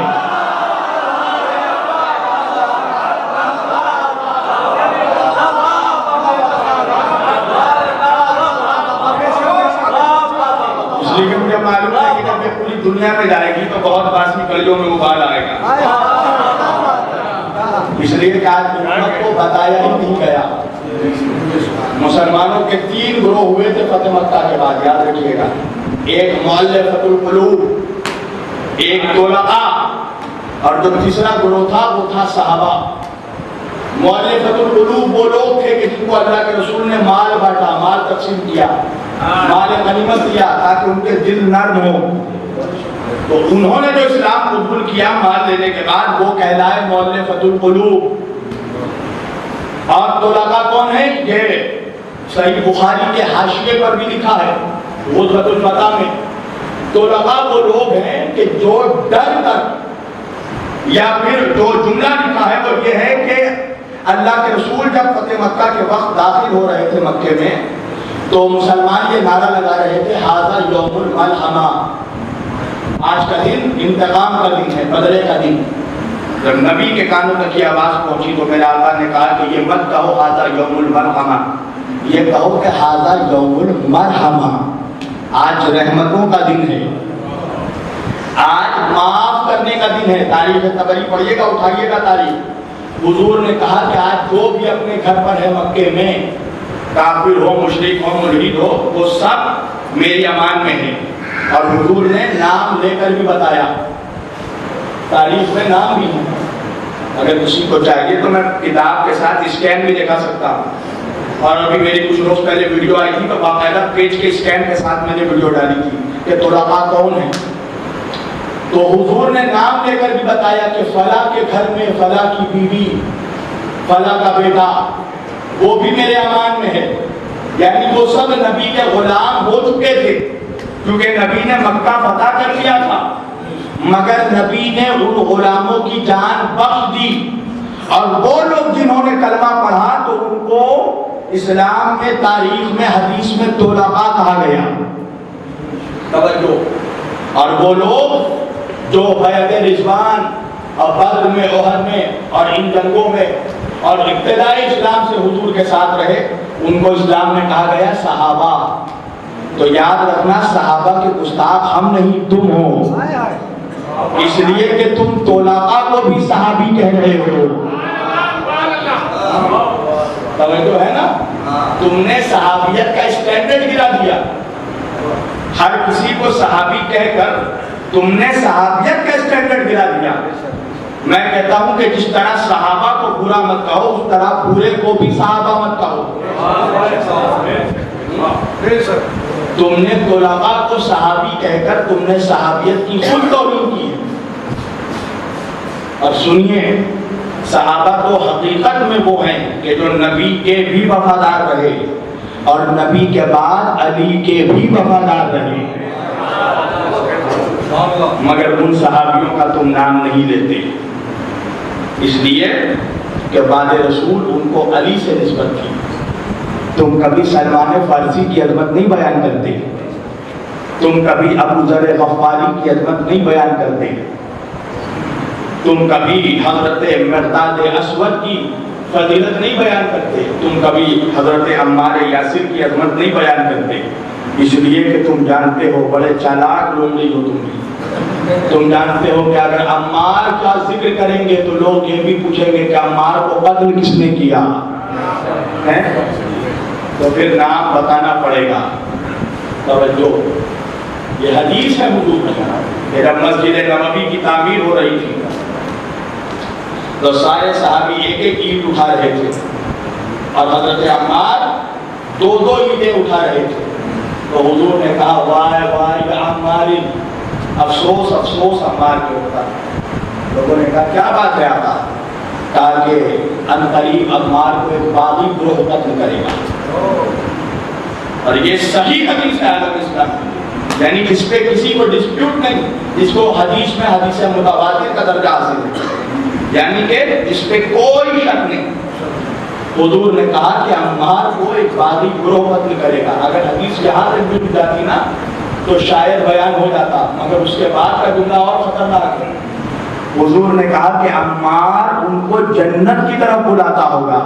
اس لیے کہ مجھے معلوم ہے کہ جب یہ پوری دنیا میں جائے گی تو بہت باسمی کلیوں میں ابال آئے گا, اس لیے کہ آج امت کو بتایا ہی نہیں گیا. مسلمانوں کے 3 گروہ ہوئے تھے فتح مکہ کے بعد, یاد رکھیے گا. ایک مؤلفۃ القلوب, ایک طلقاء, اور جو تیسرا گروہ تھا وہ تھا صحابہ. مؤلفۃ القلوب وہ لوگ تھے کہ جن کو اللہ کے رسول نے مال بانٹا, مال تقسیم کیا, مال غنیمت دیا تاکہ ان کے دل نرم ہو. تو انہوں نے جو اسلام قبول کیا مال لینے کے بعد وہ کہلائے مؤلفۃ القلوب. اور طلقاء کون ہے؟ یہ صحیح بخاری کے حاشیے پر بھی لکھا ہے غزوۃ الفتح میں. طلقاء وہ لوگ ہیں کہ جو ڈر کر, یا پھر جو جملہ لکھا ہے وہ یہ ہے کہ اللہ کے رسول جب فتح مکہ کے وقت داخل ہو رہے تھے مکے میں تو مسلمان یہ نعرہ لگا رہے تھے ھذا یوم الملحمہ, آج کا دن انتقام کا دن ہے, بدلے کا دن. جب نبی کے کانوں تک یہ آواز پہنچی تو میرے آقا نے کہا کہ یہ مت کہو ھذا یوم الملحمہ, یہ کہو کہ ھذا یوم المرحمہ, آج رحمتوں کا دن ہے, آج معاف کرنے کا دن ہے. تاریخ طبری پڑھیے گا, اٹھائیے گا تاریخ. حضور نے کہا کہ آج جو بھی اپنے گھر پر ہے مکے میں, کافر ہو, مشرک ہو, ملحد ہو, وہ سب میری امان میں ہے. اور حضور نے نام لے کر بھی بتایا, تاریخ میں نام بھی ہے. اگر کسی کو چاہیے تو میں کتاب کے ساتھ اسکین بھی دکھا سکتا ہوں. اور ابھی میری کچھ روز پہلے ویڈیو آئی تھی تو باقاعدہ پیج کے اسکین کے ساتھ میں نے ویڈیو ڈالی تھی کہ طلقاء کون ہیں. تو حضور نے نام لے کر بھی بتایا کہ فلاں کے گھر میں فلاں کی بیوی, فلاں کا بیٹا, وہ بھی میرے امان میں ہے. یعنی وہ سب نبی کے غلام ہو چکے تھے, کیونکہ نبی نے مکہ فتح کر لیا تھا, مگر نبی نے ان غلاموں کی جان بخش دی. اور وہ لوگ جنہوں نے کلمہ پڑھا تو ان کو اسلام میں, تاریخ میں, حدیث میں طلقاء کہا گیا. توجہ. اور وہ لوگ جو بیعت رضوان اور بدر میں, احد میں اور ان جنگوں میں اور ابتدائی اسلام سے حضور کے ساتھ رہے, ان کو اسلام میں کہا گیا صحابہ. تو یاد رکھنا صحابہ کے گستاخ ہم نہیں تم ہو, اس لیے کہ تم طلقاء کو بھی صحابی کہہ رہے ہو. توجہ ہے نا, تم نے صحابیت کا اسٹینڈرڈ گرا دیا. ہر کسی کو صحابی کہہ کر تم نے صحابیت کا اسٹینڈرڈ گرا دیا. میں کہتا ہوں کہ جس طرح صحابہ کو برا مت کہو, اس طرح برے کو بھی صحابہ مت کہو. تم نے طلقاء کو صحابی کہہ کر تم نے صحابیت کی خود توہین کی. اور سنیے, صحابہ تو حقیقت میں وہ ہیں کہ جو نبی کے بھی وفادار رہے اور نبی کے بعد علی کے بھی وفادار رہے, مگر ان صحابیوں کا تم نام نہیں لیتے, اس لیے کہ بعد رسول ان کو علی سے نسبت تھی. تم کبھی سلمان فارسی کی عظمت نہیں بیان کرتے, تم کبھی ابو ذر غفاری کی عظمت نہیں بیان کرتے, تم کبھی حضرت مقداد اسود کی فضیلت نہیں بیان کرتے, تم کبھی حضرت عمار یاسر کی عظمت نہیں بیان کرتے. اس لیے کہ تم جانتے ہو, بڑے چالاک لوگ نہیں ہو تم بھی, تم جانتے ہو کہ اگر عمار کا ذکر کریں گے تو لوگ یہ بھی پوچھیں گے کہ عمار کو قتل کس نے کیا ہے, تو پھر نام بتانا پڑے گا. توجہ, یہ حدیث ہے حضور کی. جب مسجد نبوی کی تعمیر ہو رہی تھی تو سارے صحابی ایک ایک اینٹ اٹھا رہے تھے اور حضرت عمار 2 اینٹیں اٹھا رہے تھے. تو حضور نے کہا وائے وائے عمار, افسوس افسوس عمار کے اوپر۔ لوگوں نے کہا کیا بات ہے آقا؟ کہا کہ عنقریب عمار کو ایک باغی گروہ قتل کرے گا، اور یہ صحیح حدیث ہے عالم اسلام کی، یعنی اس پہ کسی کو ڈسپیوٹ نہیں، جس کو حدیث میں حدیث متواتر کا درجہ حاصل ہے، یعنی کہ اس پہ کوئی شک نہیں۔ حضور نے کہا کہ عمار کو ایک باغی گروہ قتل کرے گا۔ اگر حدیث یہاں تک مل جاتی نا تو شاید بیان ہو جاتا، مگر اس کے بعد کا جملہ اور خطرناک ہے۔ حضور نے کہا کہ عمار ان کو جنت کی طرف بلاتا ہوگا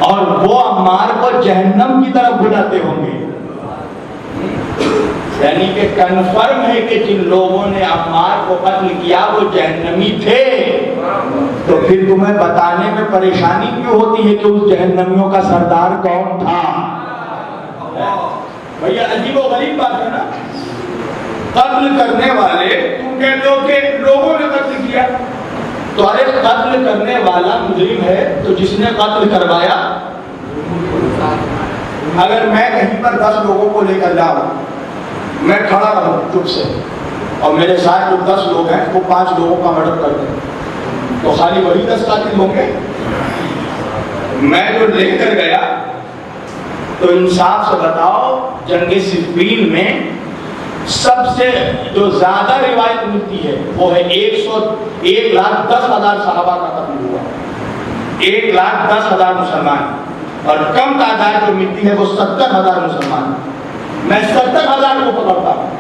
اور وہ عمار کو جہنم کی طرف بلاتے ہوں گے، یعنی کہ کنفرم ہے کہ جن لوگوں نے عمار کو قتل کیا وہ جہنمی تھے۔ تو پھر تمہیں بتانے میں پریشانی کیوں ہوتی ہے کہ اس جہنمیوں کا سردار کون تھا؟ بھیا عجیب و غریب بات ہے نا، قتل کرنے والے تم کہتے ہو کہ لوگوں نے قتل کیا، تو ارے قتل کرنے والا مجرم ہے تو جس نے قتل کروایا، اگر میں کہیں پر 10 لوگوں کو لے کر جاؤں، میں کھڑا رہوں چپ سے، اور میرے ساتھ جو 10 لوگ ہیں وہ 5 لوگوں کا مرڈر کر دیں، تو خالی وہی 10 قاتل ہوں گے؟ میں جو لے کر گیا، تو انصاف سے بتاؤ جنگ صفین میں سب سے جو زیادہ روایت ملتی ہے وہ ہے 1,10,000 صحابہ کا قتل ہوا، 1,10,000 مسلمان، اور کم تعداد جو ملتی ہے وہ 70,000 مسلمان۔ میں 70,000 کو پکڑتا ہوں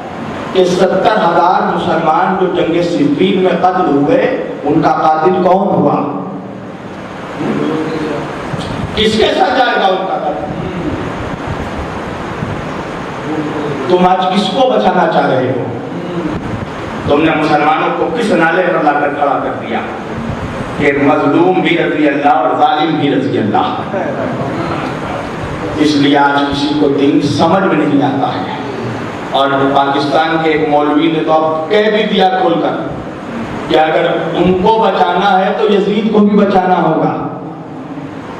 کہ 70,000 مسلمان جو جنگ صفین میں قتل ہوئے ان کا قاتل کون ہوا؟ کس کے ساتھ جائے گا ان کا قتل؟ تم آج کس کو بچانا چاہ رہے ہو؟ تم نے مسلمانوں کو کس نالے پر لا کر کھڑا کر دیا کہ مظلوم بھی رضی اللہ اور ظالم بھی رضی اللہ۔ اس لیے آج کسی کو دین سمجھ میں نہیں آتا ہے، اور پاکستان کے ایک مولوی نے تو اب کہہ بھی دیا کھول کر کہ اگر ان کو بچانا ہے تو یزید کو بھی بچانا ہوگا۔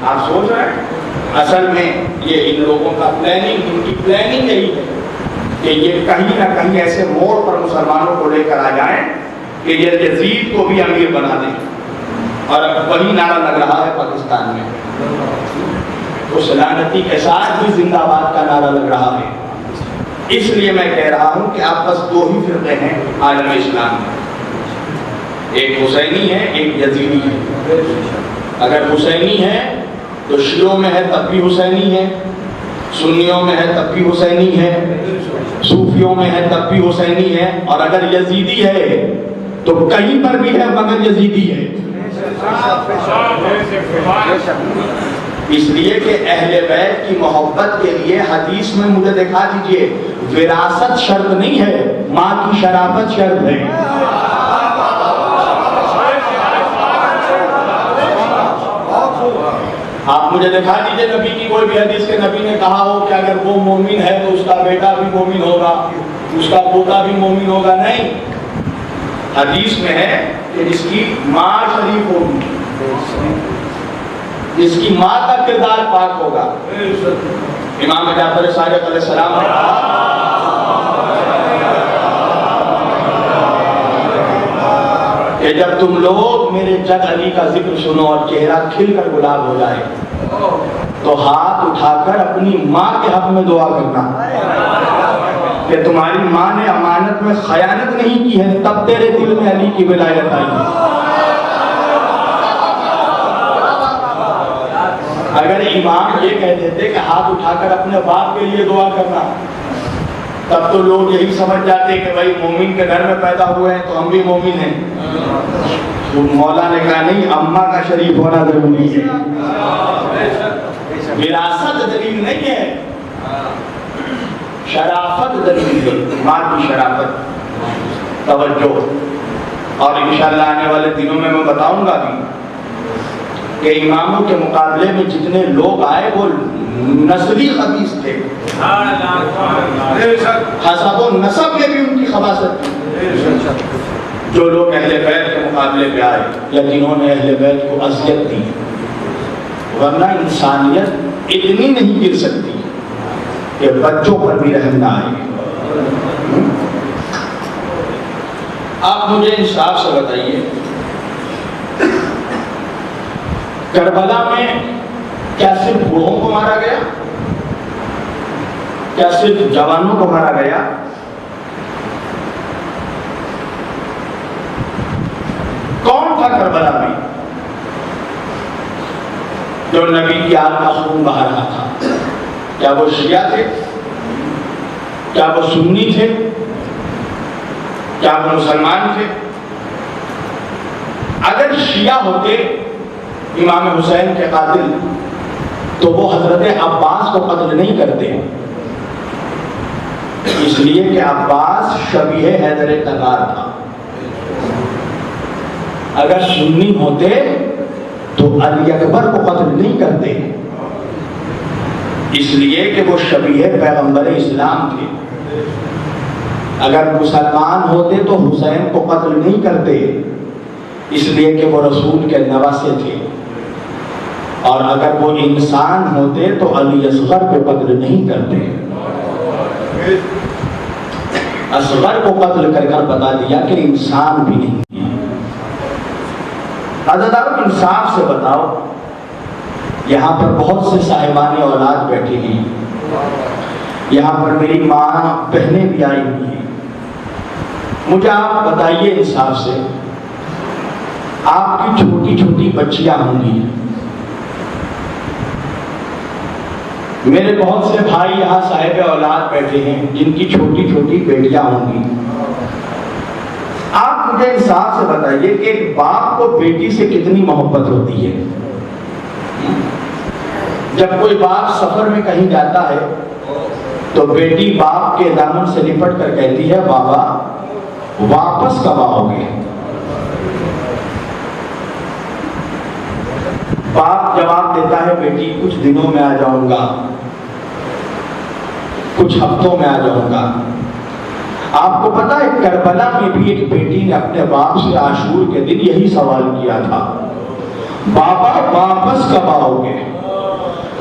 آپ سوچ رہے ہیں اصل میں یہ ان لوگوں کا پلاننگ، ان کی پلاننگ یہی ہے کہ یہ کہیں نہ کہیں ایسے موڑ پر مسلمانوں کو لے کر آ جائیں کہ یہ یزید کو بھی امیر بنا دیں، اور اب وہی نعرہ لگ رہا ہے پاکستان میں، اس لعنتی کے ساتھ بھی زندہ باد کا نعرہ لگ رہا ہے۔ اس لیے میں کہہ رہا ہوں کہ آپ بس 2 ہی فرقے ہیں عالم اسلام میں، ایک حسینی ہے ایک یزیدی ہے۔ اگر حسینی ہے تو شیعوں میں ہے تب بھی حسینی ہے، سنیوں میں ہے تب بھی حسینی ہے، صوفیوں میں ہے تب بھی حسینی ہے، اور اگر یزیدی ہے تو کہیں پر بھی ہے مگر یزیدی ہے۔ اس لیے کہ اہل بیت کی محبت کے لیے حدیث میں مجھے دکھا دیجئے وراثت شرط نہیں ہے، ماں کی شرافت شرط ہے۔ آپ مجھے دکھا دیجئے نبی کی کوئی بھی حدیث کے نبی نے کہا ہو کہ اگر وہ مومن ہے تو اس کا بیٹا بھی مومن ہوگا، اس کا پوتا بھی مومن ہوگا۔ نہیں، حدیث میں ہے کہ جس کی ماں شریف ہوگی، جس کی ماں کا کردار پاک ہوگا۔ امام جعفر صادق علیہ السلام نے کہا کہ جب تم لوگ میرے جد علی کا ذکر سنو اور چہرہ کھل کر گلاب ہو جائے تو ہاتھ اٹھا کر اپنی ماں کے حق میں دعا کرنا کہ تمہاری ماں نے امانت میں خیانت نہیں کی ہے، تب تیرے دل میں علی کی ولایت آئی۔ اگر امام یہ کہہ دیتے کہ ہاتھ اٹھا کر اپنے باپ کے لیے دعا کرنا، تب تو لوگ یہی سمجھ جاتے کہ بھائی مومن کے گھر میں پیدا ہوئے ہیں تو ہم بھی مومن ہیں۔ تو مولا نے کہا نہیں، اماں کا شریف ہونا ضروری ہے۔ وراثت دلیل نہیں ہے، شرافت دلیل ہے، ماں کی شرافت۔ توجہ، اور انشاءاللہ آنے والے دنوں میں بتاؤں گا بھی کہ اماموں کے مقابلے میں جتنے لوگ آئے وہ نسلی خبیث تھے، حسب و نسب میں بھی ان کی خباثت تھی۔ جو لوگ اہل بیت کے مقابلے پہ آئے یا جنہوں نے اہل بیت کو اذیت دی، ورنہ انسانیت اتنی نہیں گر سکتی کہ بچوں پر بھی رحم نہ آئے۔ آپ مجھے انصاف سے بتائیے، کربلا میں کیا صرف بوڑھوں کو مارا گیا؟ کیا صرف جوانوں کو مارا گیا؟ کون تھا کربلا میں جو نبی کی آل کا خون بہا رہا تھا؟ کیا وہ شیعہ تھے؟ کیا وہ سنی تھے؟ کیا وہ مسلمان تھے؟ اگر شیعہ ہوتے امام حسین کے قاتل تو وہ حضرت عباس کو قتل نہیں کرتے، اس لیے کہ عباس شبیہ حیدر کرار تھا۔ اگر سنی ہوتے تو علی اکبر کو قتل نہیں کرتے، اس لیے کہ وہ شبیہ پیغمبر اسلام تھے۔ اگر مسلمان ہوتے تو حسین کو قتل نہیں کرتے، اس لیے کہ وہ رسول کے نواسے تھے۔ اور اگر وہ انسان ہوتے تو علی اصغر کو قتل نہیں کرتے۔ اصغر کو قتل کر کر بتا دیا کہ انسان بھی نہیں۔ عزیزان انصاف سے بتاؤ، یہاں پر بہت سے صاحبان اولاد بیٹھے ہیں، یہاں پر میری ماں بہنیں بھی آئی ہوئی ہیں، مجھے آپ بتائیے انصاف سے، آپ کی چھوٹی چھوٹی بچیاں ہوں گی، میرے بہت سے بھائی یہاں صاحب اولاد بیٹھے ہیں جن کی چھوٹی چھوٹی بیٹیاں ہوں گی، آپ مجھے انصاف سے بتائیے کہ ایک باپ کو بیٹی سے کتنی محبت ہوتی ہے؟ جب کوئی باپ سفر میں کہیں جاتا ہے تو بیٹی باپ کے دامن سے لپٹ کر کہتی ہے بابا واپس کب آؤ گے؟ باپ جواب دیتا ہے بیٹی کچھ دنوں میں آ جاؤں گا، کچھ ہفتوں میں آ جاؤں گا۔ آپ کو پتا ہے کربلا میں بھی ایک بیٹی نے اپنے باپ سے عاشور کے دن یہی سوال کیا تھا، بابا واپس کب آؤ گے؟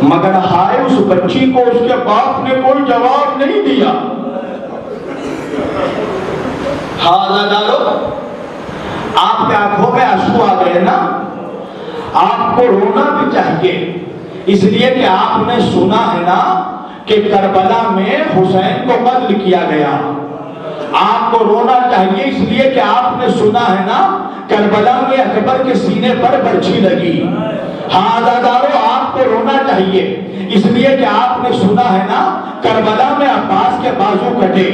مگر ہائے اس بچی کو اس کے باپ نے کوئی جواب نہیں دیا۔ حاضر آپ کے آنکھوں میں آنسو آ گئے نا؟ آپ کو رونا بھی چاہیے، اس لیے کہ آپ نے سنا ہے نا کہ کربلا میں حسین کو قتل کیا گیا۔ آپ کو رونا چاہیے اس لیے کہ آپ نے سنا ہے نا کربلا میں اکبر کے سینے پر برچھی لگی۔ ہاں عزادارو آپ کو رونا چاہیے اس لیے کہ آپ نے سنا ہے نا کربلا میں عباس کے بازو کٹے۔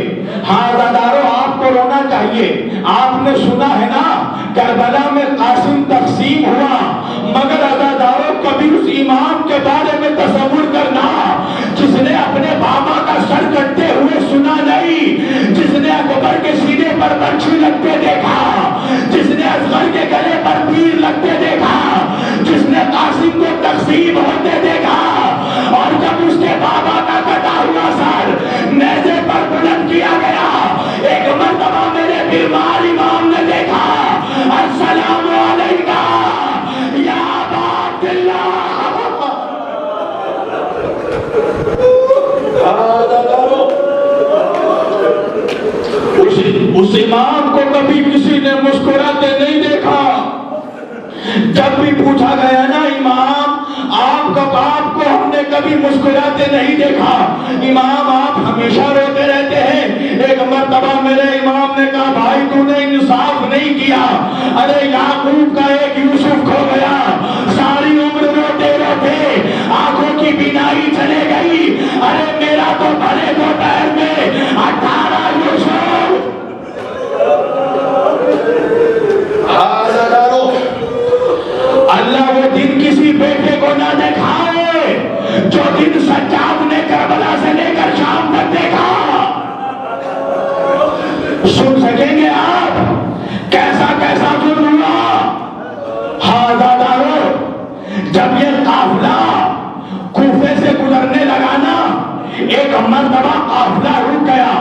ہاں عزادارو آپ کو رونا چاہیے، آپ نے سنا ہے نا کربلا میں قاسم تقسیم ہوا، مگر عزادارو کبھی اس امام کے بارے میں تصور کرنا جس نے اپنے بابا کا سر کٹتے ہوئے سنا نہیں، جس نے اکبر کے سینے پر برچھی لگتے دیکھا، جس نے اصغر کے گلے پر تیر لگتے دیکھا، جس نے قاسم کو تقسیم ہوتے دیکھا، اور جب اس کے بابا کا کٹا ہوا سر نیزے پر بلند کیا گیا، ایک مرتبہ میرے بیمار امام نے دیکھا، السلام علیکہ یا ابا عبداللہ۔ اس امام کو کبھی کسی نے مسکراتے نہیں دیکھا۔ جب بھی پوچھا گیا نا امام آپ کا باپ کو ہم نے کبھی مسکراتے نہیں دیکھا، امام آپ ہمیشہ روتے رہتے ہیں۔ ایک مرتبہ میرے امام نے کہا بھائی تو نے انصاف نہیں کیا، ارے یعقوب کا ایک یوسف کھو گیا، ساری عمر روتے روتے آنکھوں کی بینائی چلے گئی، ارے میرا تو بھلے دوپہر میں 18 یوسف۔ اللہ وہ دن کسی بیٹے کو نہ دکھائے جو دن سجاد نے کربلا سے لے کر شام تک دیکھا۔ سن سکیں گے آپ کیسا کیسا ظلم ہوا؟ ہاں دادارو جب یہ قافلہ کوفے سے گزرنے لگا نا، ایک مرتبہ قافلہ رک گیا،